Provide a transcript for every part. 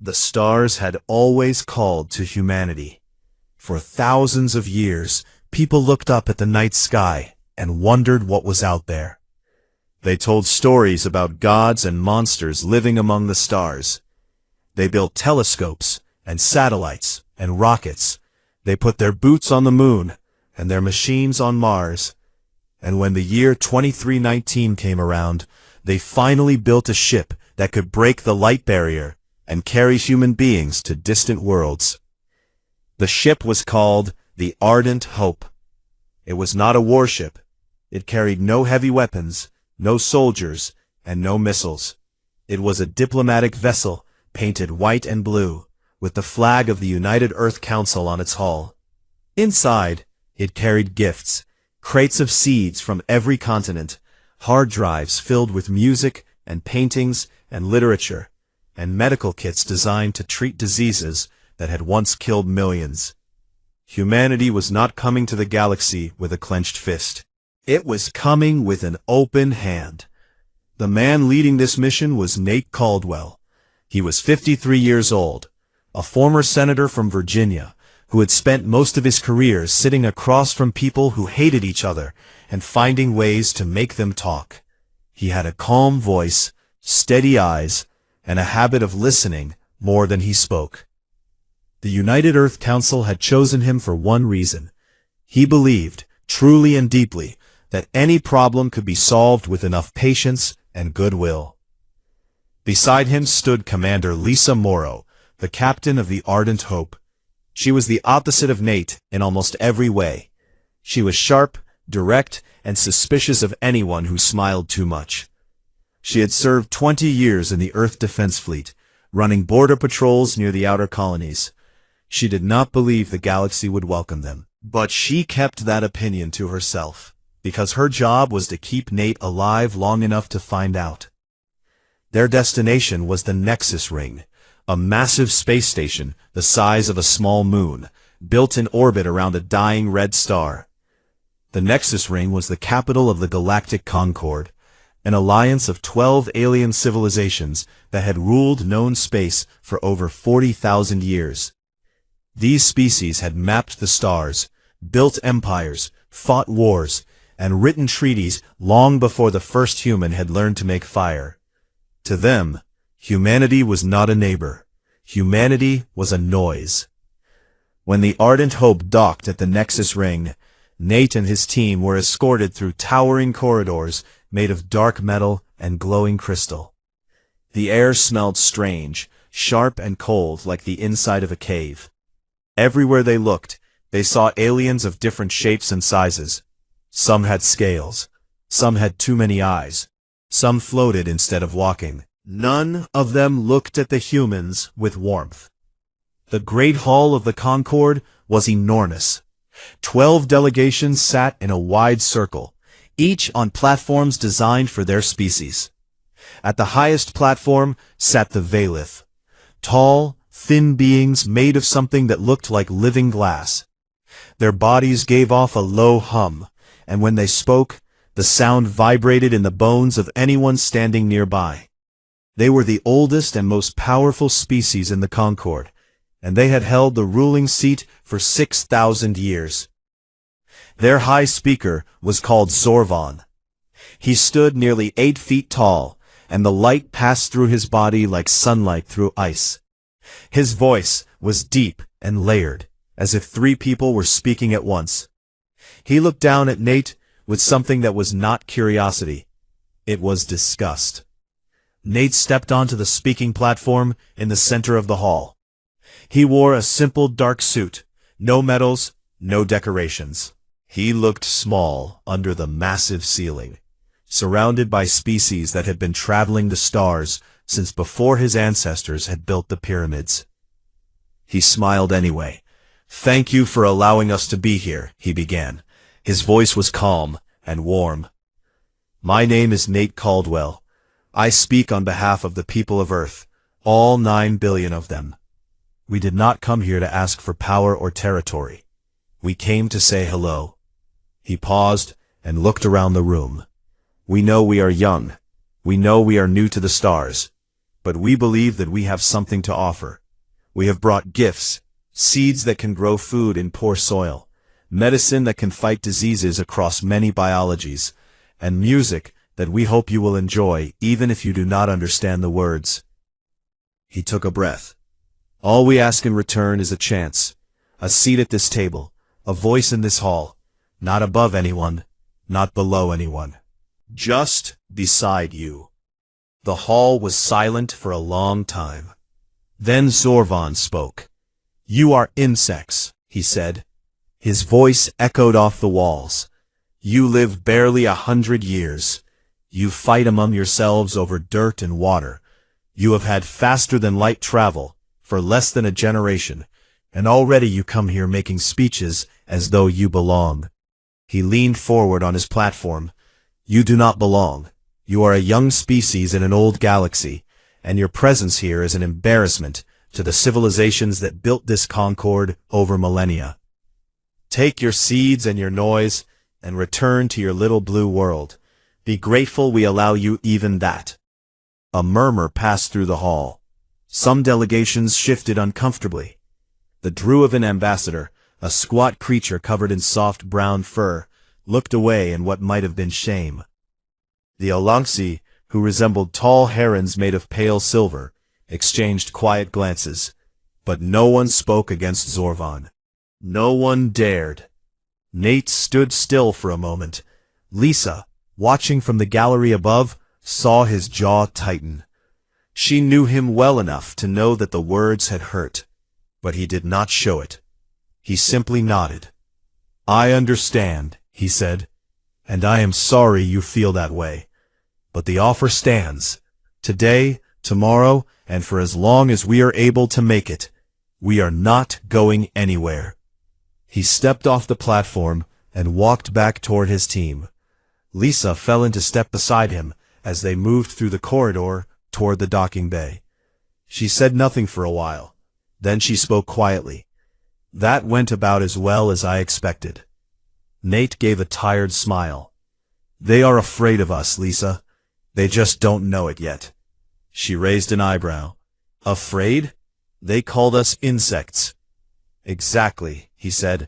The stars had always called to humanity. For thousands of years, people looked up at the night sky and wondered what was out there. They told stories about gods and monsters living among the stars. They built telescopes and satellites and rockets. They put their boots on the moon and their machines on Mars. And when the year 2319 came around, they finally built a ship that could break the light barrier and carry human beings to distant worlds. The ship was called the Ardent Hope. It was not a warship. It carried no heavy weapons, no soldiers, and no missiles. It was a diplomatic vessel painted white and blue, with the flag of the United Earth Council on its hull. Inside, it carried gifts, crates of seeds from every continent, hard drives filled with music and paintings and literature, and medical kits designed to treat diseases that had once killed millions. Humanity was not coming to the galaxy with a clenched fist. It was coming with an open hand. The man leading this mission was Nate Caldwell. He was 53 years old, a former senator from Virginia, who had spent most of his career sitting across from people who hated each other and finding ways to make them talk. He had a calm voice, steady eyes, and a habit of listening more than he spoke. The United Earth Council had chosen him for one reason. He believed, truly and deeply, that any problem could be solved with enough patience and goodwill. Beside him stood Commander Lisa Morrow, the captain of the Ardent Hope. She was the opposite of Nate in almost every way. She was sharp, direct, and suspicious of anyone who smiled too much. She had served 20 years in the Earth Defense Fleet, running border patrols near the outer colonies. She did not believe the galaxy would welcome them, but she kept that opinion to herself, because her job was to keep Nate alive long enough to find out. Their destination was the Nexus Ring, a massive space station the size of a small moon, built in orbit around a dying red star. The Nexus Ring was the capital of the Galactic Concord, an alliance of 12 alien civilizations that had ruled known space for over 40,000 years. These species had mapped the stars, built empires, fought wars, and written treaties long before the first human had learned to make fire. To them, humanity was not a neighbor. Humanity was a noise. When the Ardent Hope docked at the Nexus Ring, Nate and his team were escorted through towering corridors made of dark metal and glowing crystal. The air smelled strange, sharp and cold like the inside of a cave. Everywhere they looked, they saw aliens of different shapes and sizes. Some had scales. Some had too many eyes. Some floated instead of walking. None of them looked at the humans with warmth. The Great Hall of the Concord was enormous. 12 delegations sat in a wide circle, each on platforms designed for their species. At the highest platform sat the Valith, tall, thin beings made of something that looked like living glass. Their bodies gave off a low hum, and when they spoke, the sound vibrated in the bones of anyone standing nearby. They were the oldest and most powerful species in the Concord, and they had held the ruling seat for 6,000 years. Their high speaker was called Zorvan. He stood nearly 8 feet tall, and the light passed through his body like sunlight through ice. His voice was deep and layered, as if 3 people were speaking at once. He looked down at Nate with something that was not curiosity. It was disgust. Nate stepped onto the speaking platform in the center of the hall. He wore a simple dark suit, no medals, no decorations. He looked small under the massive ceiling, surrounded by species that had been traveling the stars since before his ancestors had built the pyramids. He smiled anyway. "Thank you for allowing us to be here," he began. His voice was calm and warm. "My name is Nate Caldwell. I speak on behalf of the people of Earth, all 9 billion of them. We did not come here to ask for power or territory. We came to say hello." He paused and looked around the room. "We know we are young. We know we are new to the stars. but we believe that we have something to offer. We have brought gifts, seeds that can grow food in poor soil, medicine that can fight diseases across many biologies, and music that we hope you will enjoy even if you do not understand the words." He took a breath. "All we ask in return is a chance, a seat at this table, a voice in this hall, not above anyone, not below anyone. Just beside you." The hall was silent for a long time. Then Zorvan spoke. "You are insects," he said. His voice echoed off the walls. "You live barely 100 years. You fight among yourselves over dirt and water. You have had faster-than-light travel for less than a generation, and already you come here making speeches as though you belong." He leaned forward on his platform. "You do not belong. You are a young species in an old galaxy, and your presence here is an embarrassment to the civilizations that built this Concord over millennia. Take your seeds and your noise, and return to your little blue world. Be grateful we allow you even that." A murmur passed through the hall. Some delegations shifted uncomfortably. The Druivan ambassador, a squat creature covered in soft brown fur, looked away in what might have been shame. The Alonxi, who resembled tall herons made of pale silver, exchanged quiet glances, but no one spoke against Zorvan. No one dared. Nate stood still for a moment. Lisa, watching from the gallery above, saw his jaw tighten. She knew him well enough to know that the words had hurt, but he did not show it. He simply nodded. "I understand," he said, "and I am sorry you feel that way. But the offer stands. Today, tomorrow, and for as long as we are able to make it, we are not going anywhere." He stepped off the platform and walked back toward his team. Lisa fell into step beside him as they moved through the corridor toward the docking bay. She said nothing for a while. Then she spoke quietly. "That went about as well as I expected." Nate gave a tired smile. "They are afraid of us, Lisa. They just don't know it yet." She raised an eyebrow. "Afraid? They called us insects." "Exactly," he said.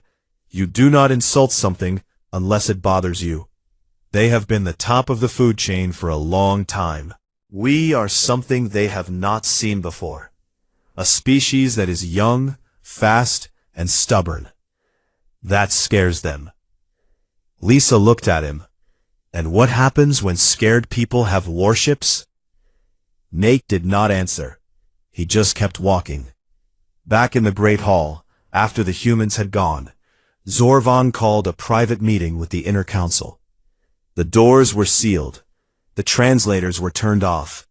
"You do not insult something unless it bothers you. They have been the top of the food chain for a long time. We are something they have not seen before. A species that is young, fast, and stubborn. That scares them." Lisa looked at him. "And what happens when scared people have warships?" Nate did not answer. He just kept walking. Back in the Great Hall, after the humans had gone, Zorvan called a private meeting with the Inner Council. The doors were sealed, the translators were turned off,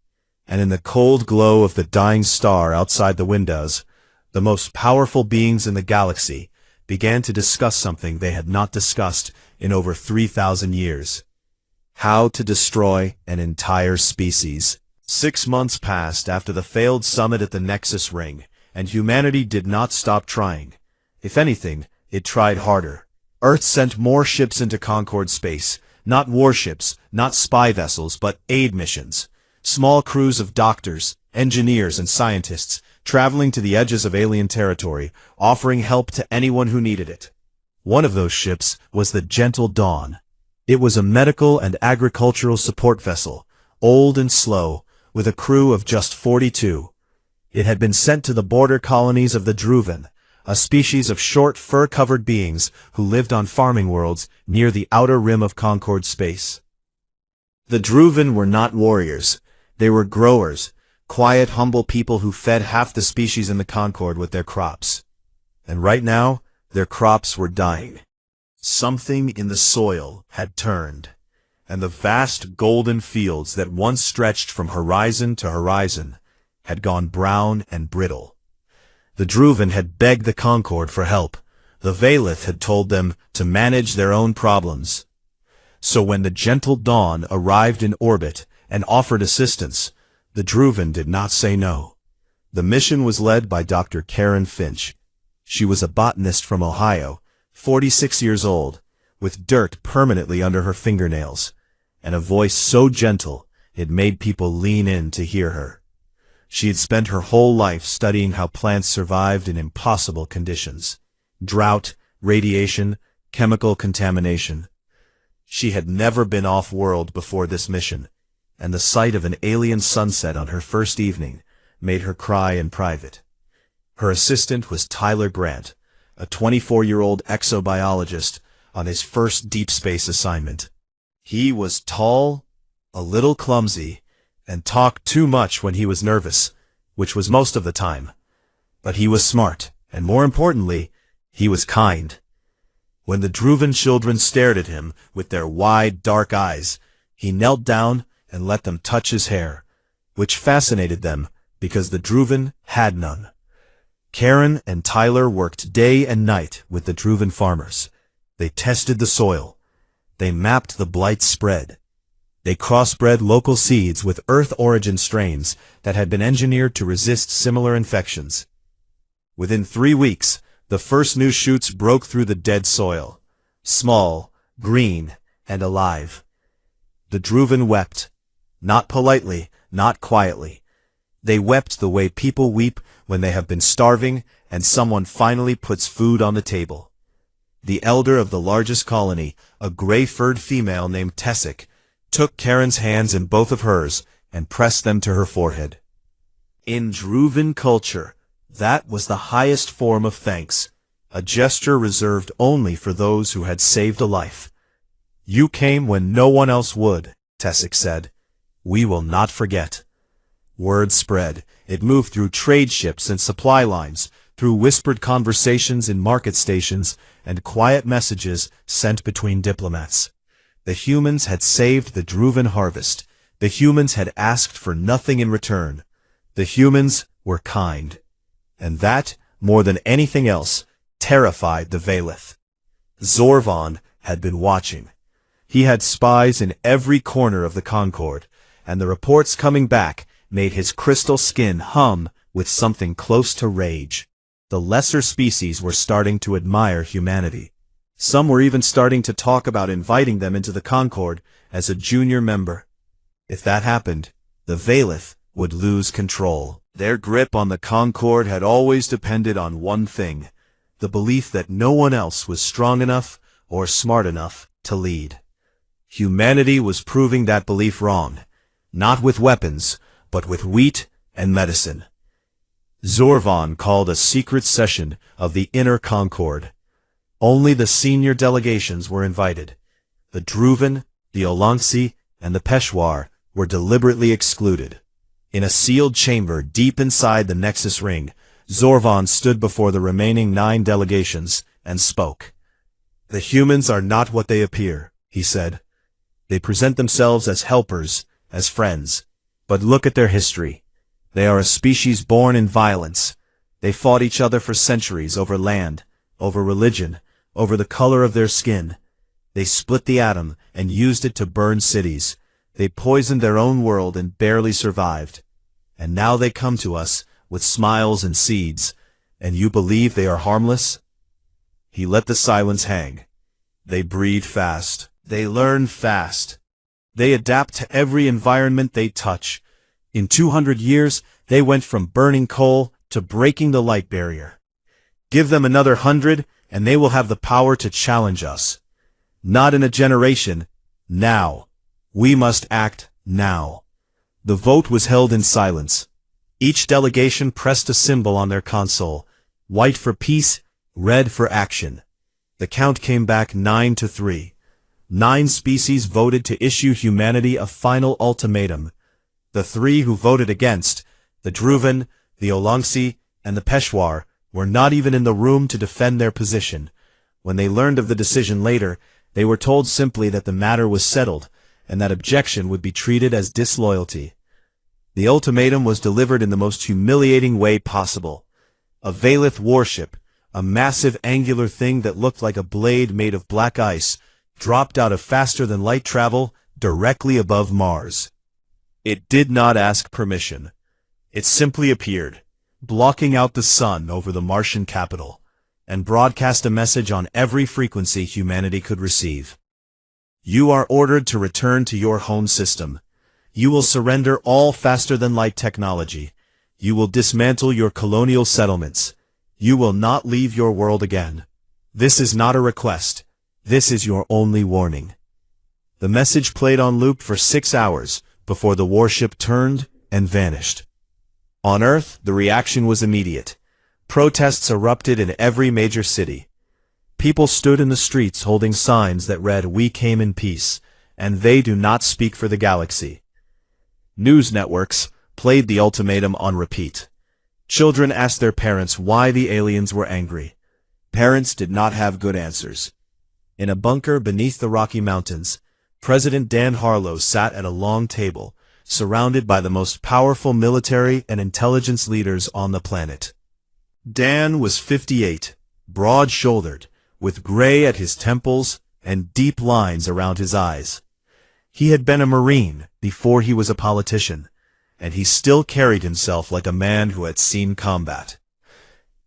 and in the cold glow of the dying star outside the windows, the most powerful beings in the galaxy began to discuss something they had not discussed in over 3,000 years. How to destroy an entire species. 6 months passed after the failed summit at the Nexus Ring, and humanity did not stop trying. If anything, it tried harder. Earth sent more ships into Concord space, not warships, not spy vessels, but aid missions. Small crews of doctors, engineers, and scientists traveling to the edges of alien territory, offering help to anyone who needed it. One of those ships was the Gentle Dawn. It was a medical and agricultural support vessel, old and slow, with a crew of just 42. It had been sent to the border colonies of the Druivan, a species of short, fur-covered beings who lived on farming worlds near the outer rim of Concord space. The Druivan were not warriors. They were growers, quiet, humble people who fed half the species in the Concord with their crops. And right now, their crops were dying. Something in the soil had turned, and the vast golden fields that once stretched from horizon to horizon had gone brown and brittle. The Druivan had begged the Concord for help. The Valith had told them to manage their own problems. So when the Gentle Dawn arrived in orbit and offered assistance, the Druivan did not say no. The mission was led by Dr. Karen Finch. She was a botanist from Ohio, 46 years old, with dirt permanently under her fingernails, and a voice so gentle it made people lean in to hear her. She had spent her whole life studying how plants survived in impossible conditions. Drought, radiation, chemical contamination. She had never been off-world before this mission, and the sight of an alien sunset on her first evening made her cry in private. Her assistant was Tyler Grant, a 24-year-old exobiologist on his first deep space assignment. He was tall, a little clumsy, and talked too much when he was nervous, which was most of the time. But he was smart, and more importantly, he was kind. When the Druvan children stared at him with their wide, dark eyes, he knelt down and let them touch his hair, which fascinated them because the Druvan had none. Karen and Tyler worked day and night with the Druvan farmers. They tested the soil. They mapped the blight spread. They crossbred local seeds with Earth-origin strains that had been engineered to resist similar infections. Within 3 weeks, the first new shoots broke through the dead soil, small, green, and alive. The Druvan wept, not politely, not quietly. They wept the way people weep when they have been starving and someone finally puts food on the table. The elder of the largest colony, a gray-furred female named Tessic, took Karen's hands in both of hers and pressed them to her forehead. In Druvan culture, that was the highest form of thanks, a gesture reserved only for those who had saved a life. "You came when no one else would," Tessic said. "We will not forget." Word spread. It moved through trade ships and supply lines, through whispered conversations in market stations, and quiet messages sent between diplomats. The humans had saved the Druvan harvest. The humans had asked for nothing in return. The humans were kind. And that, more than anything else, terrified the Valith. Zorvan had been watching. He had spies in every corner of the Concord, and the reports coming back made his crystal skin hum with something close to rage. The lesser species were starting to admire humanity. Some were even starting to talk about inviting them into the Concord as a junior member. If that happened, the Valith would lose control. Their grip on the Concord had always depended on one thing, the belief that no one else was strong enough or smart enough to lead. Humanity was proving that belief wrong, not with weapons, but with wheat and medicine. Zorvan called a secret session of the Inner Concord. Only the senior delegations were invited. The Druvan, the Olongsi, and the Peshawar were deliberately excluded. In a sealed chamber deep inside the Nexus Ring, Zorvan stood before the remaining 9 delegations and spoke. "The humans are not what they appear," he said. "They present themselves as helpers, as friends. But look at their history. They are a species born in violence. They fought each other for centuries over land, over religion, over the color of their skin. They split the atom and used it to burn cities. They poisoned their own world and barely survived. And now they come to us with smiles and seeds, and you believe they are harmless?" He let the silence hang. They breed fast. They learn fast. They adapt to every environment they touch. In 200 years, they went from burning coal to breaking the light barrier. Give them another 100, and they will have the power to challenge us. Not in a generation, now. We must act now. The vote was held in silence. Each delegation pressed a symbol on their console, white for peace, red for action. The count came back 9-3. 9 species voted to issue humanity a final ultimatum. The 3 who voted against, the Druvan, the Olongsi, and the Peshawar, were not even in the room to defend their position. When they learned of the decision later, they were told simply that the matter was settled, and that objection would be treated as disloyalty. The ultimatum was delivered in the most humiliating way possible. A Valith warship, a massive angular thing that looked like a blade made of black ice, dropped out of faster-than-light travel directly above Mars. It did not ask permission. It simply appeared, blocking out the sun over the Martian capital, and broadcast a message on every frequency humanity could receive. "You are ordered to return to your home system. You will surrender all faster-than-light technology. You will dismantle your colonial settlements. You will not leave your world again. This is not a request. This is your only warning." The message played on loop for 6 hours before the warship turned and vanished. On Earth, the reaction was immediate. Protests erupted in every major city. People stood in the streets holding signs that read, "We came in peace, and they do not speak for the galaxy." News networks played the ultimatum on repeat. Children asked their parents why the aliens were angry. Parents did not have good answers. In a bunker beneath the Rocky Mountains, President Dan Harlow sat at a long table, surrounded by the most powerful military and intelligence leaders on the planet. Dan was 58, broad-shouldered, with gray at his temples and deep lines around his eyes. He had been a Marine before he was a politician, and he still carried himself like a man who had seen combat.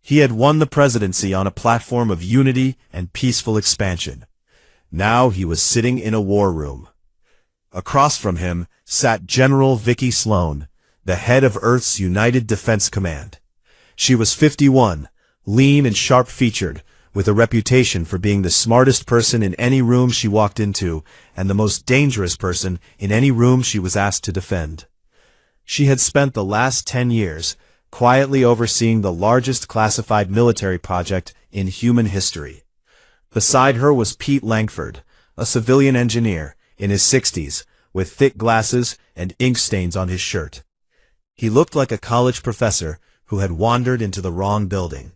He had won the presidency on a platform of unity and peaceful expansion. Now he was sitting in a war room. Across from him sat General Vicki Sloan, the head of Earth's United Defense Command. She was 51, lean and sharp-featured, with a reputation for being the smartest person in any room she walked into and the most dangerous person in any room she was asked to defend. She had spent the last 10 years quietly overseeing the largest classified military project in human history. Beside her was Pete Langford, a civilian engineer in his 60s, with thick glasses and ink stains on his shirt. He looked like a college professor who had wandered into the wrong building.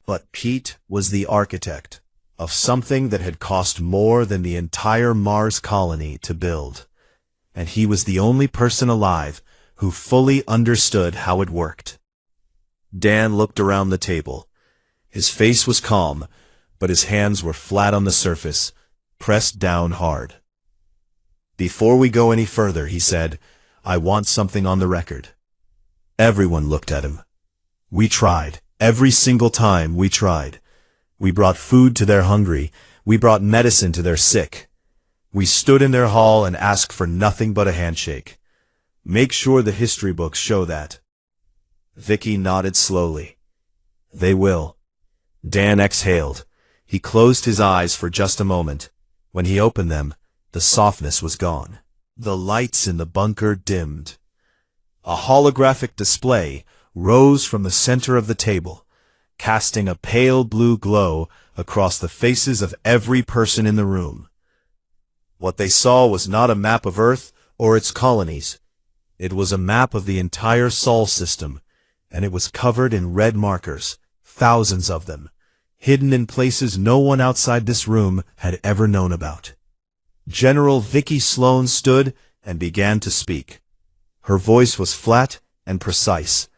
But Pete was the architect of something that had cost more than the entire Mars colony to build. And he was the only person alive who fully understood how it worked. Dan looked around the table. His face was calm, but his hands were flat on the surface, pressed down hard. "Before we go any further," he said, "I want something on the record." Everyone looked at him. "We tried. Every single time we tried. We brought food to their hungry. We brought medicine to their sick. We stood in their hall and asked for nothing but a handshake. Make sure the history books show that." Vicki nodded slowly. "They will." Dan exhaled. He closed his eyes for just a moment. When he opened them, the softness was gone. The lights in the bunker dimmed. A holographic display rose from the center of the table, casting a pale blue glow across the faces of every person in the room. What they saw was not a map of Earth or its colonies. It was a map of the entire Sol system, and it was covered in red markers, thousands of them, hidden in places no one outside this room had ever known about. General Vicki Sloan stood and began to speak. Her voice was flat and precise,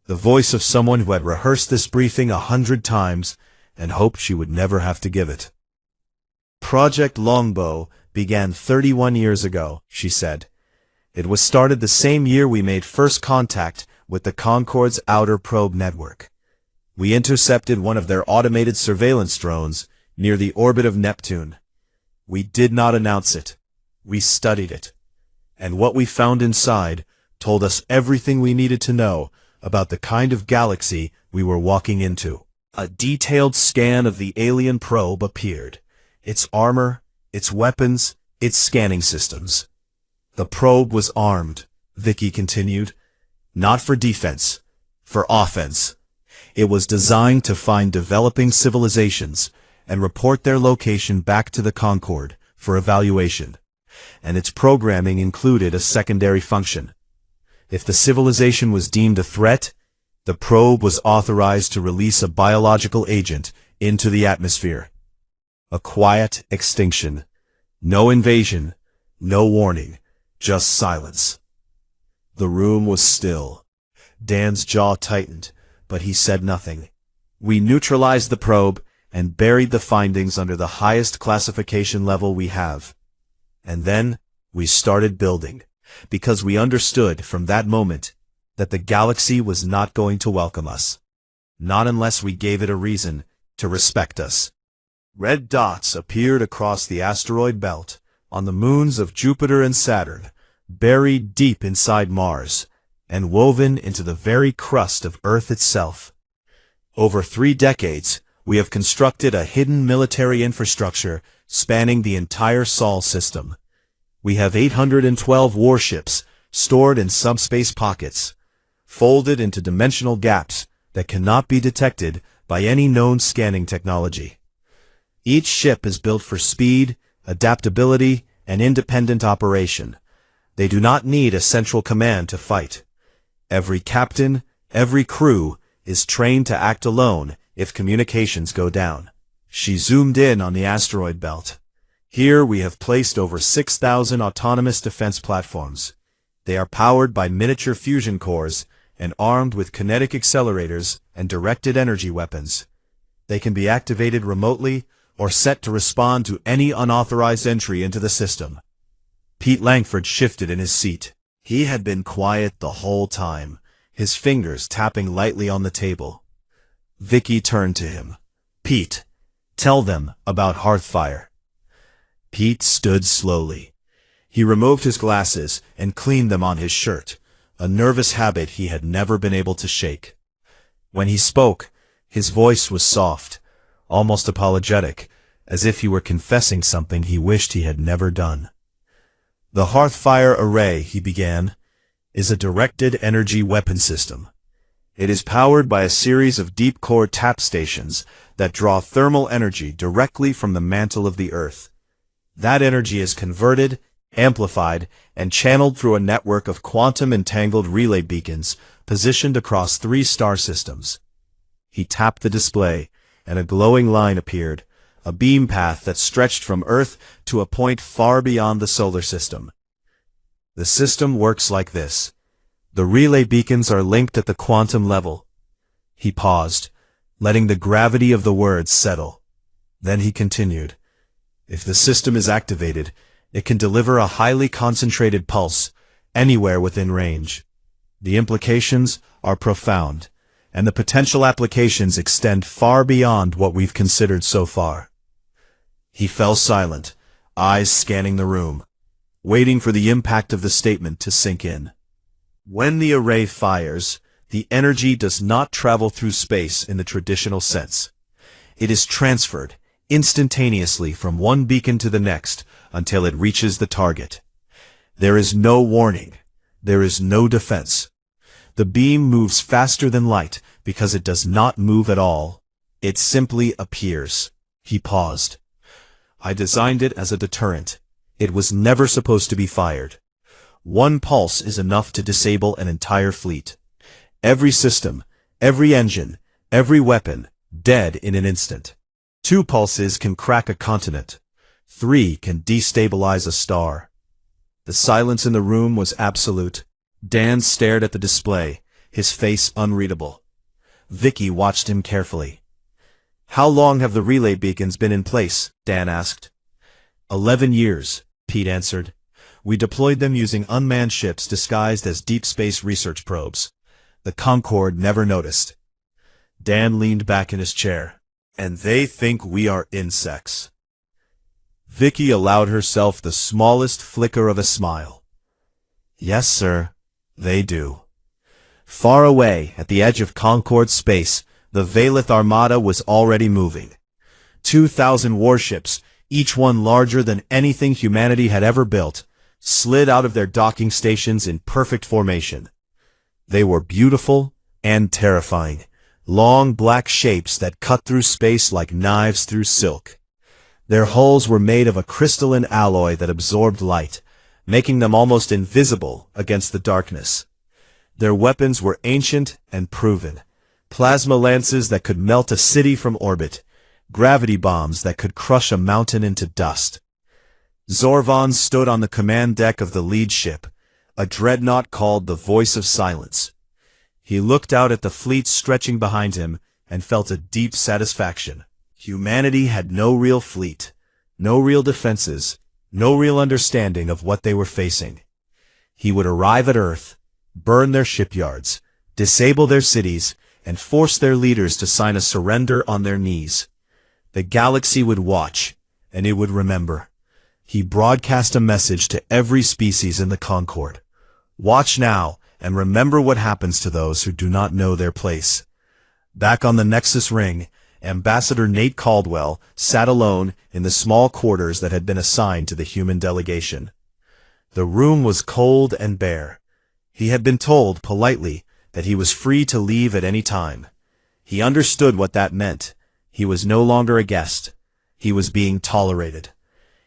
the voice of someone who had rehearsed this briefing 100 times and hoped she would never have to give it. "Project Longbow began 31 years ago," she said. "It was started the same year we made first contact with the Concorde's outer probe network. We intercepted one of their automated surveillance drones near the orbit of Neptune. We did not announce it. We studied it. And what we found inside told us everything we needed to know about the kind of galaxy we were walking into." A detailed scan of the alien probe appeared. Its armor, its weapons, its scanning systems. "The probe was armed," Vicki continued. "Not for defense, for offense. It was designed to find developing civilizations and report their location back to the Concorde for evaluation. And its programming included a secondary function. If the civilization was deemed a threat, the probe was authorized to release a biological agent into the atmosphere. A quiet extinction. No invasion, no warning, just silence." The room was still. Dan's jaw tightened, but he said nothing. "We neutralized the probe and buried the findings under the highest classification level we have. And then we started building, because we understood from that moment that the galaxy was not going to welcome us. Not unless we gave it a reason to respect us." Red dots appeared across the asteroid belt, on the moons of Jupiter and Saturn, buried deep inside Mars. and woven into the very crust of Earth itself. Over 3 decades, we have constructed a hidden military infrastructure spanning the entire Sol system. We have 812 warships stored in subspace pockets, folded into dimensional gaps that cannot be detected by any known scanning technology. Each ship is built for speed, adaptability, and independent operation. They do not need a central command to fight. Every captain, every crew is trained to act alone if communications go down. She zoomed in on the asteroid belt. Here we have placed over 6,000 autonomous defense platforms. They are powered by miniature fusion cores and armed with kinetic accelerators and directed energy weapons. They can be activated remotely or set to respond to any unauthorized entry into the system. Pete Langford shifted in his seat. He had been quiet the whole time, his fingers tapping lightly on the table. Vicky turned to him. "Pete, tell them about Hearthfire." Pete stood slowly. He removed his glasses and cleaned them on his shirt, a nervous habit he had never been able to shake. When he spoke, his voice was soft, almost apologetic, as if he were confessing something he wished he had never done. "The Hearthfire Array," he began, "is a directed energy weapon system. It is powered by a series of deep-core tap stations that draw thermal energy directly from the mantle of the Earth. That energy is converted, amplified, and channeled through a network of quantum-entangled relay beacons positioned across 3 star systems." He tapped the display, and a glowing line appeared, a beam path that stretched from Earth to a point far beyond the solar system. "The system works like this. The relay beacons are linked at the quantum level." He paused, letting the gravity of the words settle. Then he continued. "If the system is activated, it can deliver a highly concentrated pulse anywhere within range. The implications are profound, and the potential applications extend far beyond what we've considered so far." He fell silent, eyes scanning the room, waiting for the impact of the statement to sink in. When the array fires, the energy does not travel through space in the traditional sense. It is transferred instantaneously from one beacon to the next until it reaches the target. There is no warning. There is no defense. The beam moves faster than light because it does not move at all. It simply appears. He paused. "I designed it as a deterrent. It was never supposed to be fired. One pulse is enough to disable an entire fleet. Every system, every engine, every weapon, dead in an instant. 2 pulses can crack a continent. 3 can destabilize a star." The silence in the room was absolute. Dan stared at the display, his face unreadable. Vicky watched him carefully. "How long have the relay beacons been in place?" Dan asked. 11 years, Pete answered. "We deployed them using unmanned ships disguised as deep space research probes. The Concorde never noticed." Dan leaned back in his chair. "And they think we are insects." Vicky allowed herself the smallest flicker of a smile. "Yes, sir, they do." Far away, at the edge of Concorde space, the Valith Armada was already moving. 2,000 warships, each one larger than anything humanity had ever built, slid out of their docking stations in perfect formation. They were beautiful and terrifying. Long black shapes that cut through space like knives through silk. Their hulls were made of a crystalline alloy that absorbed light, making them almost invisible against the darkness. Their weapons were ancient and proven. Plasma lances that could melt a city from orbit, gravity bombs that could crush a mountain into dust. Zorvan stood on the command deck of the lead ship, a dreadnought called the Voice of Silence. He looked out at the fleet stretching behind him and felt a deep satisfaction. Humanity had no real fleet, no real defenses, no real understanding of what they were facing. He would arrive at Earth, burn their shipyards, disable their cities, and force their leaders to sign a surrender on their knees. The galaxy would watch, and it would remember. He broadcast a message to every species in the Concorde. "Watch now, and remember what happens to those who do not know their place. Back on the Nexus ring, Ambassador Nate Caldwell sat alone in the small quarters that had been assigned to the human delegation. The room was cold and bare. He had been told, politely, that he was free to leave at any time. He understood what that meant. He was no longer a guest. He was being tolerated.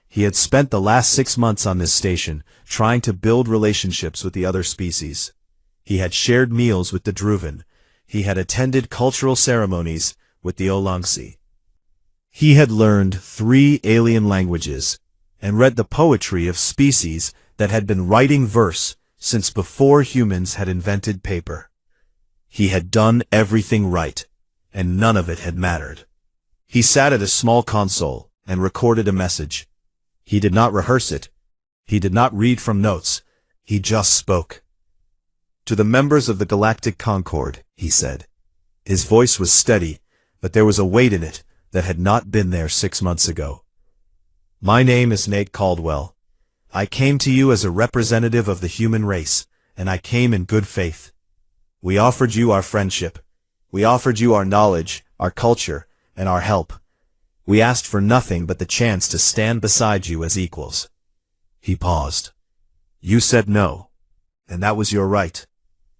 He had spent the last 6 months on this station, trying to build relationships with the other species. He had shared meals with the Druvan. He had attended cultural ceremonies with the Olangsi. He had learned 3 alien languages, and read the poetry of species that had been writing verse since before humans had invented paper. He had done everything right, and none of it had mattered. He sat at a small console and recorded a message. He did not rehearse it. He did not read from notes. He just spoke. To the members of the Galactic Concord, he said. His voice was steady, but there was a weight in it that had not been there 6 months ago. My name is Nate Caldwell. I came to you as a representative of the human race, and I came in good faith. We offered you our friendship. We offered you our knowledge, our culture, and our help. We asked for nothing but the chance to stand beside you as equals. He paused. You said no, and that was your right.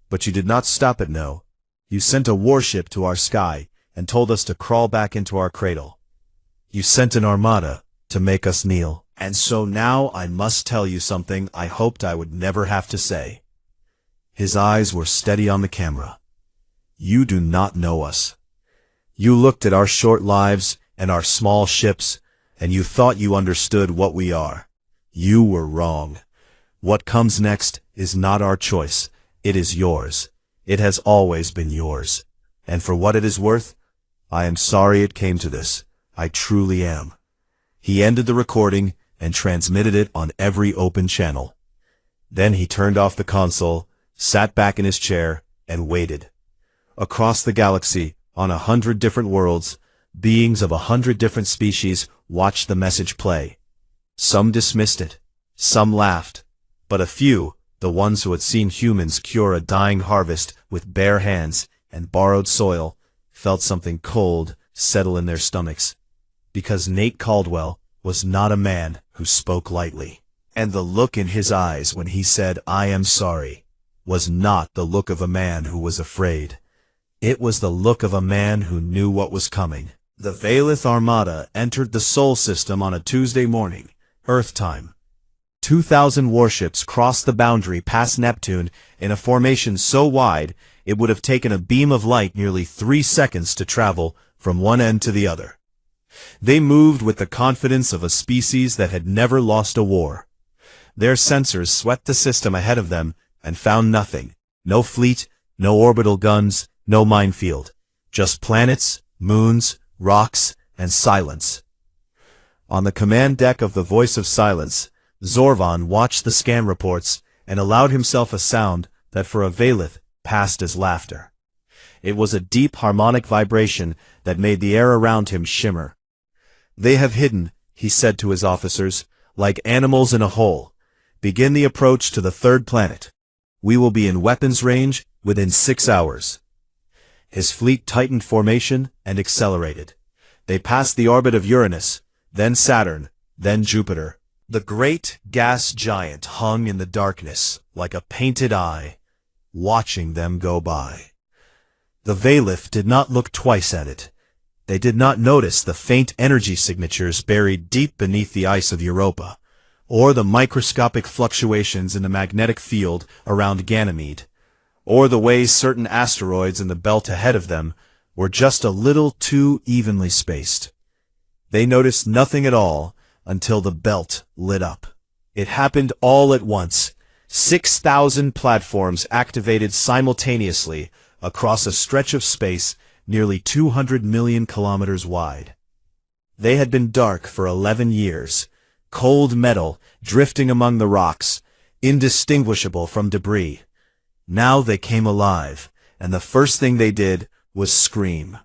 But you did not stop at no. You sent a warship to our sky and told us to crawl back into our cradle. You sent an armada to make us kneel. And so now I must tell you something I hoped I would never have to say. His eyes were steady on the camera. You do not know us. You looked at our short lives and our small ships, and you thought you understood what we are. You were wrong. What comes next is not our choice. It is yours. It has always been yours. And for what it is worth, I am sorry it came to this. I truly am. He ended the recording and transmitted it on every open channel. Then he turned off the console, sat back in his chair, and waited. Across the galaxy, on 100 different worlds, beings of 100 different species watched the message play. Some dismissed it, some laughed, but a few, the ones who had seen humans cure a dying harvest with bare hands and borrowed soil, felt something cold settle in their stomachs. Because Nate Caldwell was not a man who spoke lightly. And the look in his eyes when he said, I am sorry, was not the look of a man who was afraid. It was the look of a man who knew what was coming. The Valith Armada entered the Sol system on a Tuesday morning, Earth time. 2,000 warships crossed the boundary past Neptune in a formation so wide it would have taken a beam of light nearly 3 seconds to travel from one end to the other. They moved with the confidence of a species that had never lost a war. Their sensors swept the system ahead of them and found nothing. No fleet, no orbital guns, no minefield. Just planets, moons, rocks, and silence. On the command deck of the Voice of Silence, Zorvan watched the scan reports and allowed himself a sound that for a Valith passed as laughter. It was a deep harmonic vibration that made the air around him shimmer. They have hidden, he said to his officers, like animals in a hole. Begin the approach to the 3rd planet. We will be in weapons range within 6 hours. His fleet tightened formation and accelerated. They passed the orbit of Uranus, then Saturn, then Jupiter. The great gas giant hung in the darkness like a painted eye, watching them go by. The Valith did not look twice at it. They did not notice the faint energy signatures buried deep beneath the ice of Europa, or the microscopic fluctuations in the magnetic field around Ganymede, or the way certain asteroids in the belt ahead of them were just a little too evenly spaced. They noticed nothing at all until the belt lit up. It happened all at once. 6,000 platforms activated simultaneously across a stretch of space nearly 200 million kilometers wide. They had been dark for 11 years, cold metal drifting among the rocks, indistinguishable from debris. Now they came alive, and the first thing they did was scream.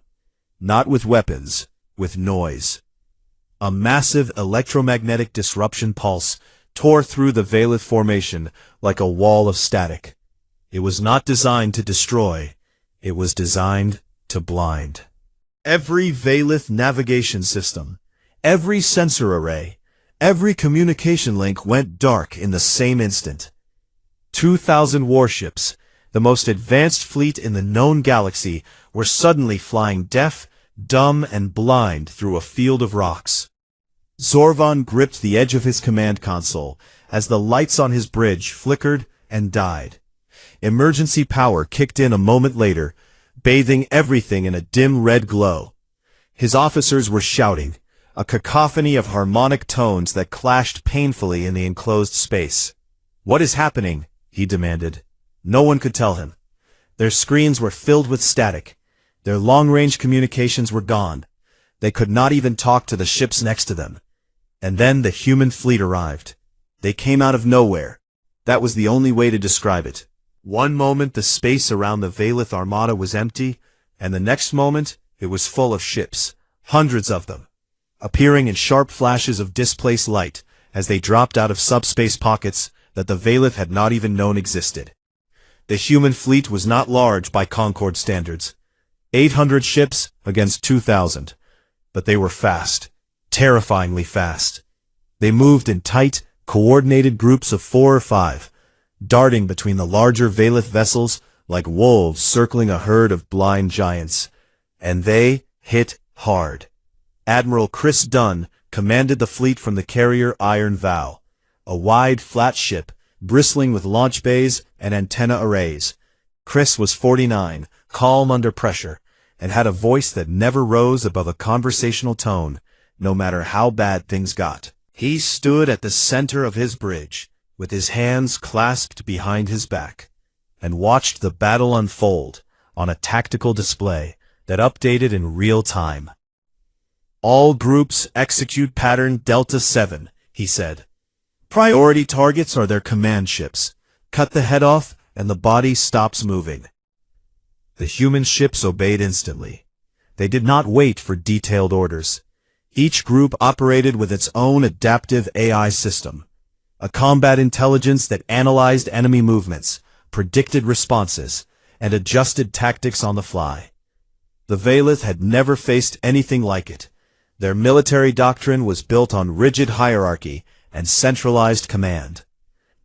Not with weapons, with noise. A massive electromagnetic disruption pulse tore through the Valith formation like a wall of static. It was not designed to destroy. It was designed to blind. Every Valith navigation system, every sensor array, every communication link went dark in the same instant. 2,000 warships, the most advanced fleet in the known galaxy, were suddenly flying deaf, dumb, and blind through a field of rocks. Zorvan gripped the edge of his command console as the lights on his bridge flickered and died. Emergency power kicked in a moment later, bathing everything in a dim red glow. His officers were shouting, a cacophony of harmonic tones that clashed painfully in the enclosed space. "What is happening?" he demanded. No one could tell him. Their screens were filled with static. Their long-range communications were gone. They could not even talk to the ships next to them. And then the human fleet arrived. They came out of nowhere. That was the only way to describe it. One moment the space around the Valith armada was empty, and the next moment it was full of ships, hundreds of them, appearing in sharp flashes of displaced light as they dropped out of subspace pockets that the Valith had not even known existed. The human fleet was not large by Concord standards. 800 ships against 2,000. But they were fast, terrifyingly fast. They moved in tight, coordinated groups of 4 or 5, darting between the larger Valith vessels like wolves circling a herd of blind giants. And they hit hard. Admiral Chris Dunn commanded the fleet from the carrier Iron Vow, a wide, flat ship, bristling with launch bays and antenna arrays. Chris was 49, calm under pressure, and had a voice that never rose above a conversational tone, no matter how bad things got. He stood at the center of his bridge, with his hands clasped behind his back, and watched the battle unfold on a tactical display that updated in real time. "All groups execute pattern Delta 7, he said. "Priority targets are their command ships. Cut the head off and the body stops moving." The human ships obeyed instantly. They did not wait for detailed orders. Each group operated with its own adaptive AI system, a combat intelligence that analyzed enemy movements, predicted responses, and adjusted tactics on the fly. The Valith had never faced anything like it. Their military doctrine was built on rigid hierarchy and centralized command.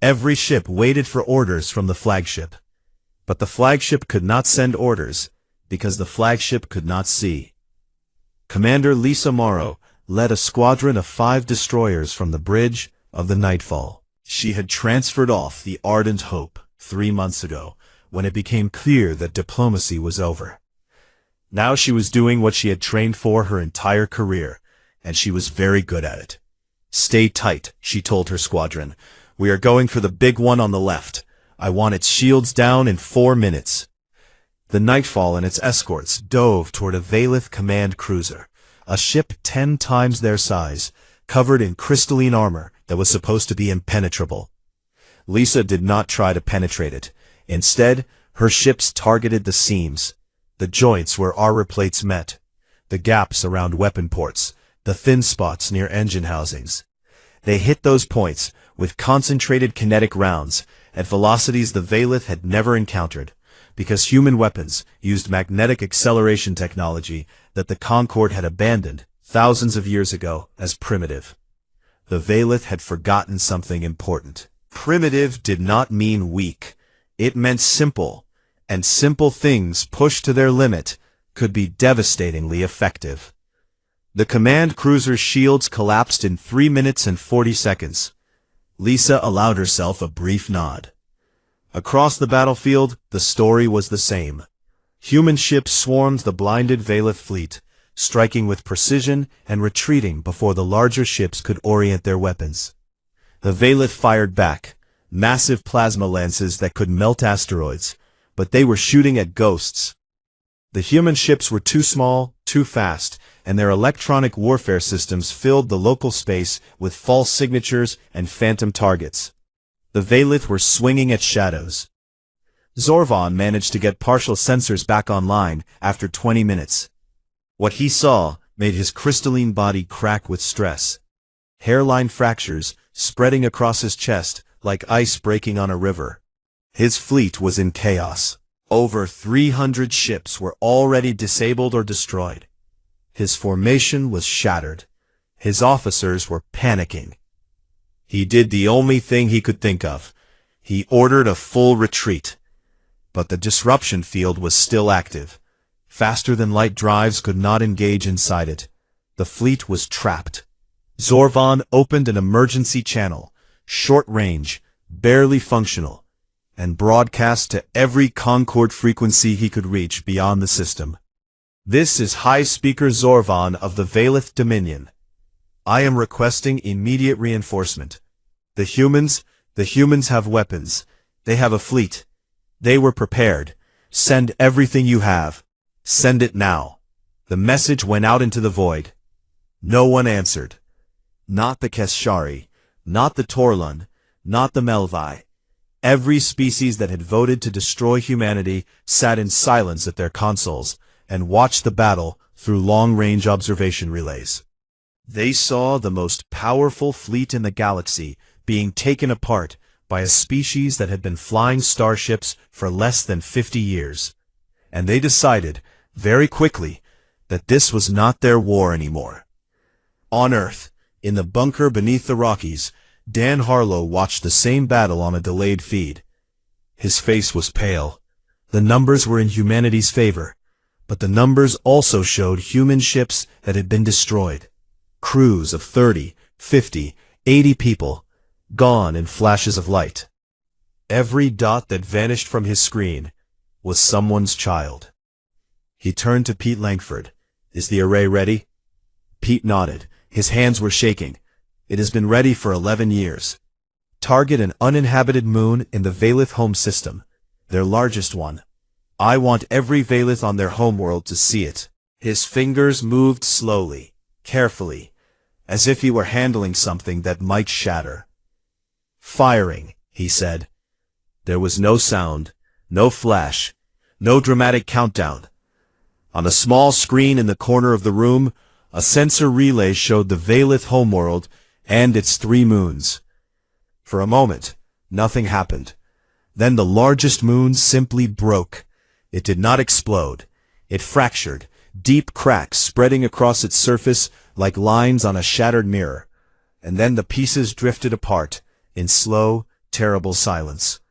Every ship waited for orders from the flagship. But the flagship could not send orders because the flagship could not see. Commander Lisa Morrow led a squadron of 5 destroyers from the bridge of the Nightfall. She had transferred off the Ardent Hope 3 months ago when it became clear that diplomacy was over. Now she was doing what she had trained for her entire career, and she was very good at it. "Stay tight," she told her squadron. "We are going for the big one on the left. I want its shields down in 4 minutes." The Nightfall and its escorts dove toward a Valith command cruiser, a ship 10 times their size, covered in crystalline armor that was supposed to be impenetrable. Lisa did not try to penetrate it. Instead, her ships targeted the seams, the joints where armor plates met, the gaps around weapon ports, the thin spots near engine housings. They hit those points with concentrated kinetic rounds at velocities the Valith had never encountered, because human weapons used magnetic acceleration technology that the Concord had abandoned thousands of years ago as primitive. The Valith had forgotten something important. Primitive did not mean weak. It meant simple, and simple things pushed to their limit could be devastatingly effective. The command cruiser's shields collapsed in 3 minutes and 40 seconds. Lisa allowed herself a brief nod. Across the battlefield, the story was the same. Human ships swarmed the blinded Valith fleet, striking with precision and retreating before the larger ships could orient their weapons. The Valith fired back, massive plasma lances that could melt asteroids, but they were shooting at ghosts. The human ships were too small, too fast, and their electronic warfare systems filled the local space with false signatures and phantom targets. The Valith were swinging at shadows. Zorvan managed to get partial sensors back online after 20 minutes. What he saw made his crystalline body crack with stress. Hairline fractures spreading across his chest like ice breaking on a river. His fleet was in chaos. Over 300 ships were already disabled or destroyed. His formation was shattered. His officers were panicking. He did the only thing he could think of. He ordered a full retreat. But the disruption field was still active. Faster than light drives could not engage inside it. The fleet was trapped. Zorvan opened an emergency channel, short range, barely functional, and broadcast to every Concord frequency he could reach beyond the system. This is High Speaker Zorvan of the Valith Dominion. I am requesting immediate reinforcement. The humans have weapons. They have a fleet. They were prepared. Send everything you have. Send it now. The message went out into the void. No one answered. Not the Keshari, not the Torlun, not the Melvi. Every species that had voted to destroy humanity sat in silence at their consoles and watched the battle through long-range observation relays. They saw the most powerful fleet in the galaxy being taken apart by a species that had been flying starships for less than 50 years. And they decided, very quickly, that this was not their war anymore. On Earth, in the bunker beneath the Rockies, Dan Harlow watched the same battle on a delayed feed. His face was pale. The numbers were in humanity's favor, but the numbers also showed human ships that had been destroyed. Crews of 30, 50, 80 people, gone in flashes of light. Every dot that vanished from his screen was someone's child. He turned to Pete Langford. Is the array ready? Pete nodded. His hands were shaking. It has been ready for 11 years. Target an uninhabited moon in the Valith home system, their largest one. I want every Valith on their homeworld to see it. His fingers moved slowly, carefully, as if he were handling something that might shatter. Firing, he said. There was no sound, no flash, no dramatic countdown. On a small screen in the corner of the room, a sensor relay showed the Valith homeworld and its 3 moons. For a moment, nothing happened. Then the largest moon simply broke. It did not explode. It fractured, deep cracks spreading across its surface like lines on a shattered mirror. And then the pieces drifted apart in slow, terrible silence.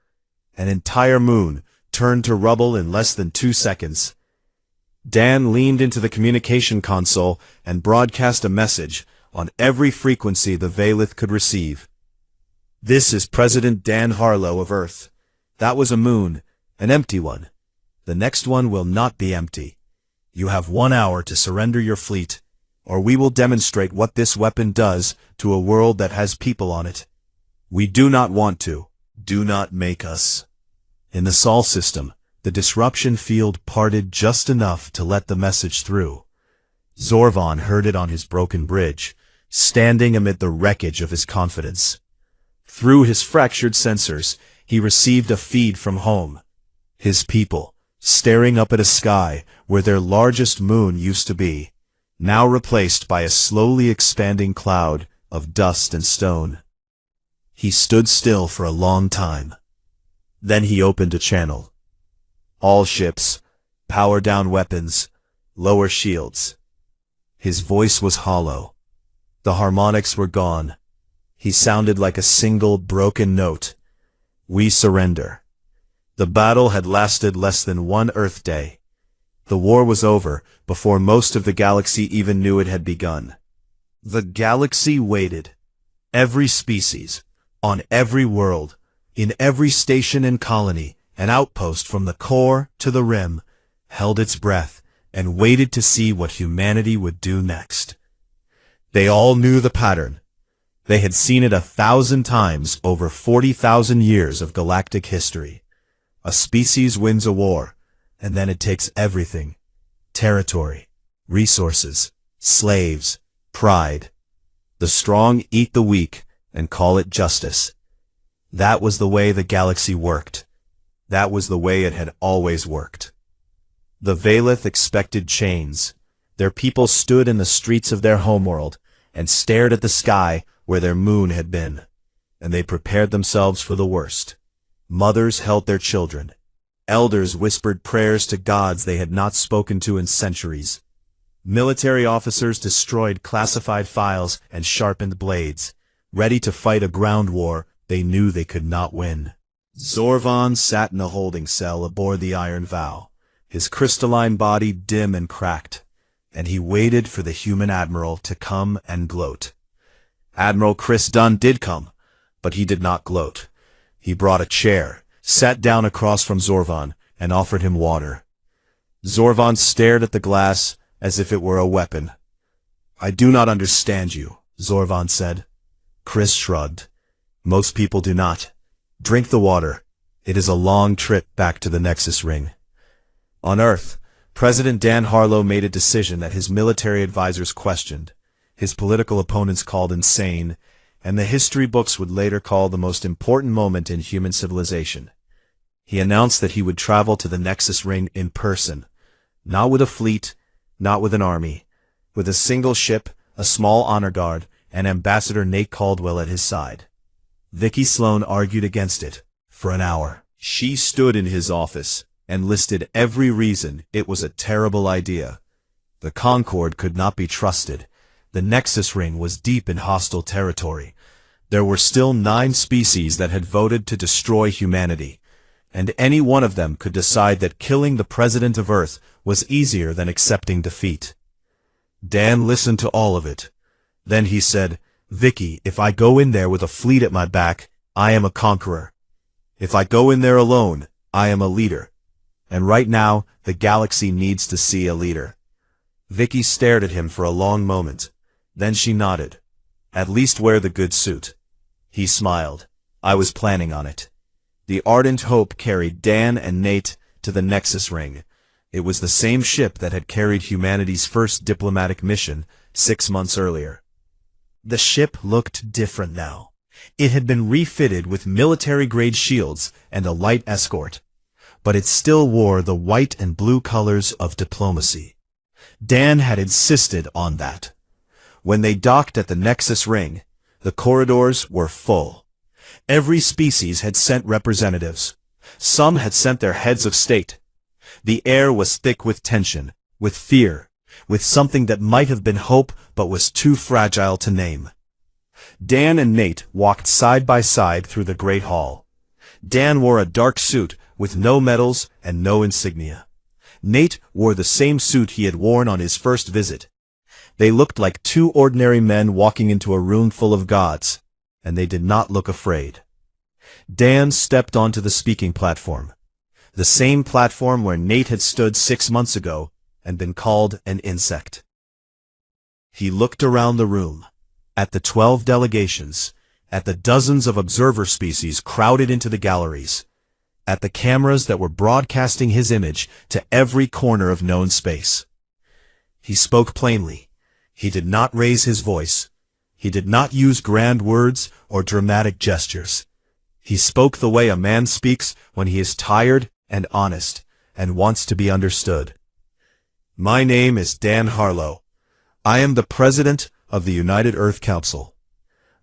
An entire moon turned to rubble in less than 2 seconds. Dan leaned into the communication console and broadcast a message on every frequency the Valith could receive. This is President Dan Harlow of Earth. That was a moon, an empty one. The next one will not be empty. You have 1 hour to surrender your fleet, or we will demonstrate what this weapon does to a world that has people on it. We do not want to. Do not make us. In the Sol system, the disruption field parted just enough to let the message through. Zorvan heard it on his broken bridge, standing amid the wreckage of his confidence. Through his fractured sensors, he received a feed from home. His people, staring up at a sky where their largest moon used to be, now replaced by a slowly expanding cloud of dust and stone. He stood still for a long time. Then he opened a channel. All ships, power down weapons, lower shields. His voice was hollow. The harmonics were gone. He sounded like a single broken note. We surrender. The battle had lasted less than 1 Earth day. The war was over before most of the galaxy even knew it had begun. The galaxy waited. Every species, on every world, in every station and colony, an outpost from the core to the rim, held its breath and waited to see what humanity would do next. They all knew the pattern. They had seen it 1,000 times over 40,000 years of galactic history. A species wins a war, and then it takes everything. Territory, resources, slaves, pride. The strong eat the weak and call it justice. That was the way the galaxy worked. That was the way it had always worked. The Valith expected chains. Their people stood in the streets of their homeworld and stared at the sky where their moon had been, and they prepared themselves for the worst. Mothers held their children. Elders whispered prayers to gods they had not spoken to in centuries. Military officers destroyed classified files and sharpened blades, ready to fight a ground war they knew they could not win. Zorvan sat in a holding cell aboard the Iron Vow, his crystalline body dim and cracked, and he waited for the human admiral to come and gloat. Admiral Chris Dunn did come, but he did not gloat. He brought a chair, sat down across from Zorvan, and offered him water. Zorvan stared at the glass as if it were a weapon. "I do not understand you," Zorvan said. Chris shrugged. "Most people do not. Drink the water. It is a long trip back to the Nexus Ring." On Earth, President Dan Harlow made a decision that his military advisors questioned, his political opponents called insane, and the history books would later call the most important moment in human civilization. He announced that he would travel to the Nexus Ring in person, not with a fleet, not with an army, with a single ship, a small honor guard, and Ambassador Nate Caldwell at his side. Vicky Sloan argued against it for an hour. She stood in his office and listed every reason it was a terrible idea. The Concord could not be trusted. The Nexus Ring was deep in hostile territory. There were still 9 species that had voted to destroy humanity, and any one of them could decide that killing the President of Earth was easier than accepting defeat. Dan listened to all of it. Then he said, "Vicky, if I go in there with a fleet at my back, I am a conqueror. If I go in there alone, I am a leader. And right now, the galaxy needs to see a leader." Vicky stared at him for a long moment. Then she nodded. "At least wear the good suit." He smiled. "I was planning on it." The ardent hope carried Dan and Nate to the Nexus Ring. It was the same ship that had carried humanity's first diplomatic mission 6 months earlier. The ship looked different now. It had been refitted with military-grade shields and a light escort, but it still wore the white and blue colors of diplomacy. Dan had insisted on that. When they docked at the Nexus Ring, the corridors were full. Every species had sent representatives. Some had sent their heads of state. The air was thick with tension, with fear, with something that might have been hope but was too fragile to name. Dan and Nate walked side by side through the Great Hall. Dan wore a dark suit with no medals and no insignia. Nate wore the same suit he had worn on his first visit. They looked like 2 ordinary men walking into a room full of gods, and they did not look afraid. Dan stepped onto the speaking platform, the same platform where Nate had stood 6 months ago and been called an insect. He looked around the room, at the 12 delegations, at the dozens of observer species crowded into the galleries, at the cameras that were broadcasting his image to every corner of known space. He spoke plainly. He did not raise his voice. He did not use grand words or dramatic gestures. He spoke the way a man speaks when he is tired and honest and wants to be understood. "My name is Dan Harlow. I am the President of the United Earth Council.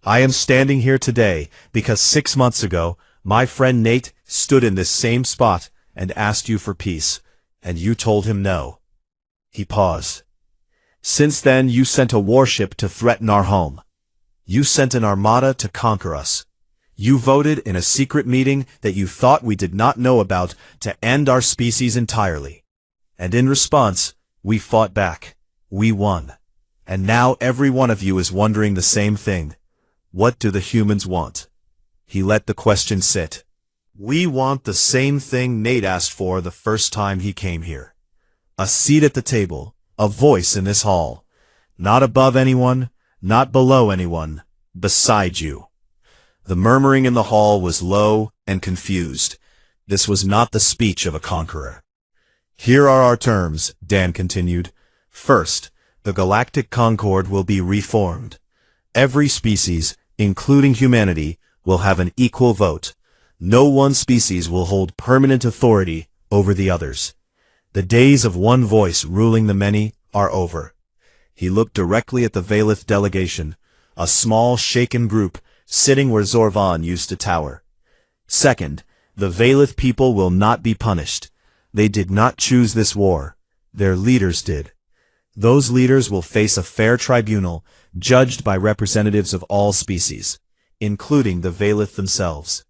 I am standing here today because 6 months ago, my friend Nate stood in this same spot and asked you for peace, and you told him no." He paused. "Since then, you sent a warship to threaten our home. You sent an armada to conquer us. You voted in a secret meeting that you thought we did not know about to end our species entirely. And in response, we fought back. We won. And now every one of you is wondering the same thing. What do the humans want?" He let the question sit. "We want the same thing Nate asked for the first time he came here. A seat at the table, a voice in this hall. Not above anyone, not below anyone, beside you." The murmuring in the hall was low and confused. This was not the speech of a conqueror. "Here are our terms," Dan continued. "First, the Galactic Concord will be reformed. Every species, including humanity, will have an equal vote. No one species will hold permanent authority over the others. The days of one voice ruling the many are over." He looked directly at the Valith delegation, a small, shaken group sitting where Zorvan used to tower. "Second, The Valith people will not be punished. They did not choose this war. Their leaders did. Those leaders will face a fair tribunal, judged by representatives of all species, including the Valith themselves.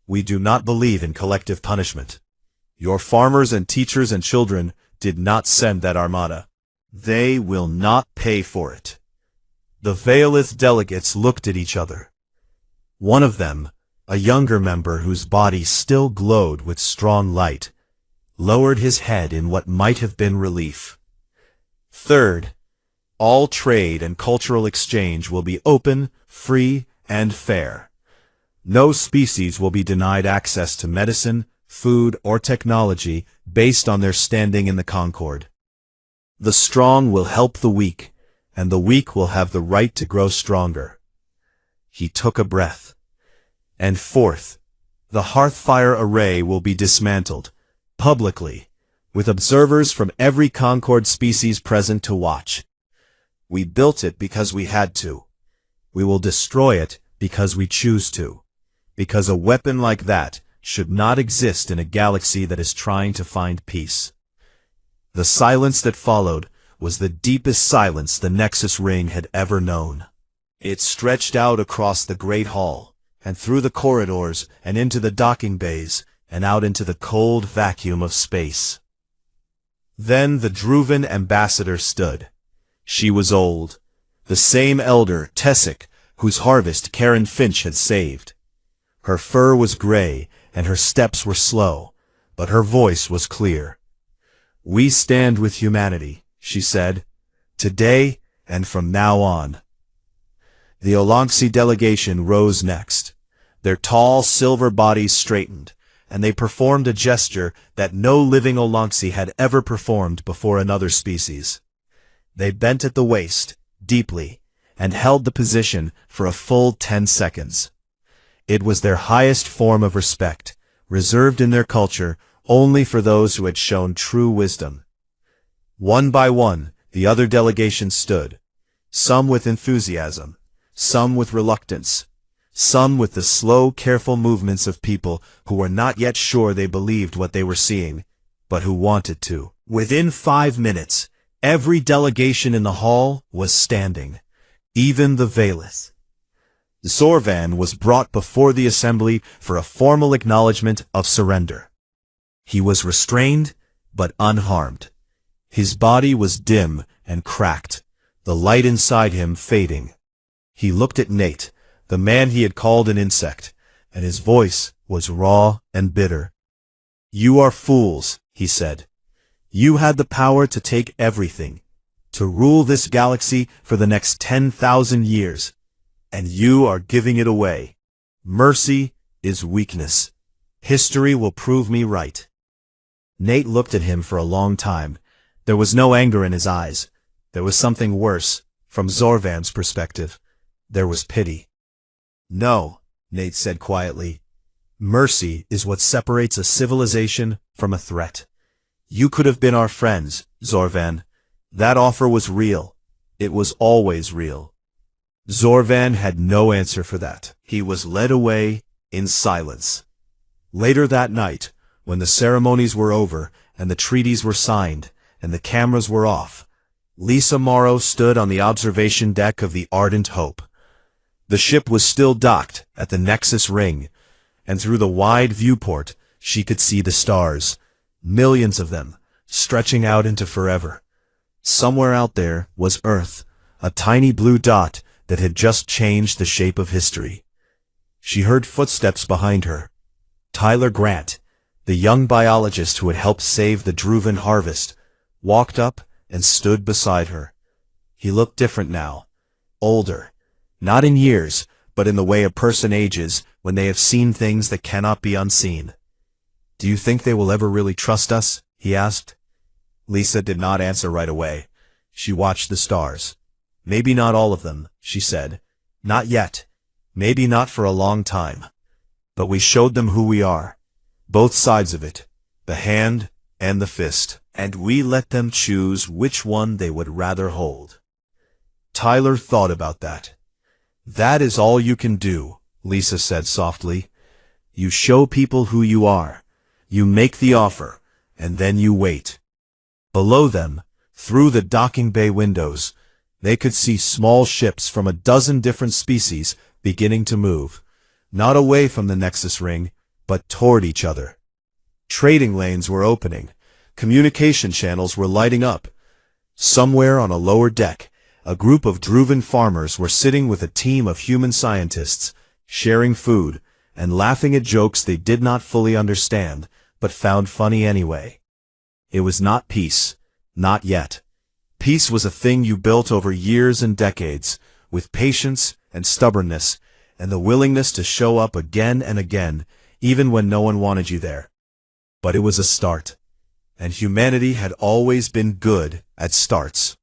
We do not believe in collective punishment. Your farmers and teachers and children did not send that armada. They will not pay for it. The Valith delegates looked at each other. One of them, a younger member whose body still glowed with strong light, lowered his head in what might have been relief. Third, all trade and cultural exchange will be open, free, and fair. No species will be denied access to medicine, food, or technology based on their standing in the concord. The strong will help the weak, and the weak will have the right to grow stronger. He took a breath. And fourth, the Hearthfire array will be dismantled, publicly, with observers from every concord species present to watch. We built it because we had to. We will destroy it because we choose to. Because a weapon like that should not exist in a galaxy that is trying to find peace. The silence that followed was the deepest silence the Nexus Ring had ever known. It stretched out across the Great Hall, and through the corridors, and into the docking bays, and out into the cold vacuum of space. Then the Druvan ambassador stood. She was old, the same elder, Tessic, whose harvest Karen Finch had saved. Her fur was gray, and her steps were slow, but her voice was clear. "We stand with humanity," she said, "today and from now on." The Olonxi delegation rose next. Their tall silver bodies straightened, and they performed a gesture that no living Olonxi had ever performed before another species. They bent at the waist, deeply, and held the position for a full 10 seconds. It was their highest form of respect, reserved in their culture only for those who had shown true wisdom. One by one, the other delegations stood, some with enthusiasm, some with reluctance, some with the slow, careful movements of people who were not yet sure they believed what they were seeing, but who wanted to. Within 5 minutes, every delegation in the hall was standing, even the Valith. Zorvan was brought before the assembly for a formal acknowledgement of surrender. He was restrained, but unharmed. His body was dim and cracked, the light inside him fading. He looked at Nate, the man he had called an insect, and his voice was raw and bitter. "You are fools," he said. "You had the power to take everything, to rule this galaxy for the next 10,000 years, and you are giving it away. Mercy is weakness. History will prove me right." Nate looked at him for a long time. There was no anger in his eyes. There was something worse, from Zorvan's perspective. There was pity. "No," Nate said quietly. "Mercy is what separates a civilization from a threat. You could have been our friends, Zorvan. That offer was real. It was always real." Zorvan had no answer for that. He was led away in silence. Later that night, when the ceremonies were over and the treaties were signed and the cameras were off, Lisa Morrow stood on the observation deck of the Ardent Hope. The ship was still docked at the Nexus Ring, and through the wide viewport she could see the stars, millions of them, stretching out into forever. Somewhere out there was Earth, a tiny blue dot that had just changed the shape of history. She heard footsteps behind her. Tyler Grant, the young biologist who had helped save the Druvan harvest, walked up and stood beside her. He looked different now, older, not in years, but in the way a person ages when they have seen things that cannot be unseen. "Do you think they will ever really trust us?" he asked. Lisa did not answer right away. She watched the stars. "Maybe not all of them," she said. "Not yet. Maybe not for a long time. But we showed them who we are. Both sides of it, the hand and the fist. And we let them choose which one they would rather hold." Tyler thought about that. "That is all you can do," Lisa said softly. You show people who you are. You make the offer, and then you wait. Below them, through the docking bay windows, they could see small ships from a dozen different species beginning to move, not away from the Nexus ring, but toward each other. Trading lanes were opening. Communication channels were lighting up. Somewhere on a lower deck, a group of Druvan farmers were sitting with a team of human scientists, sharing food, and laughing at jokes they did not fully understand, but found funny anyway. It was not peace. Not yet. Peace was a thing you built over years and decades, with patience and stubbornness, and the willingness to show up again and again, even when no one wanted you there. But it was a start. And humanity had always been good at starts.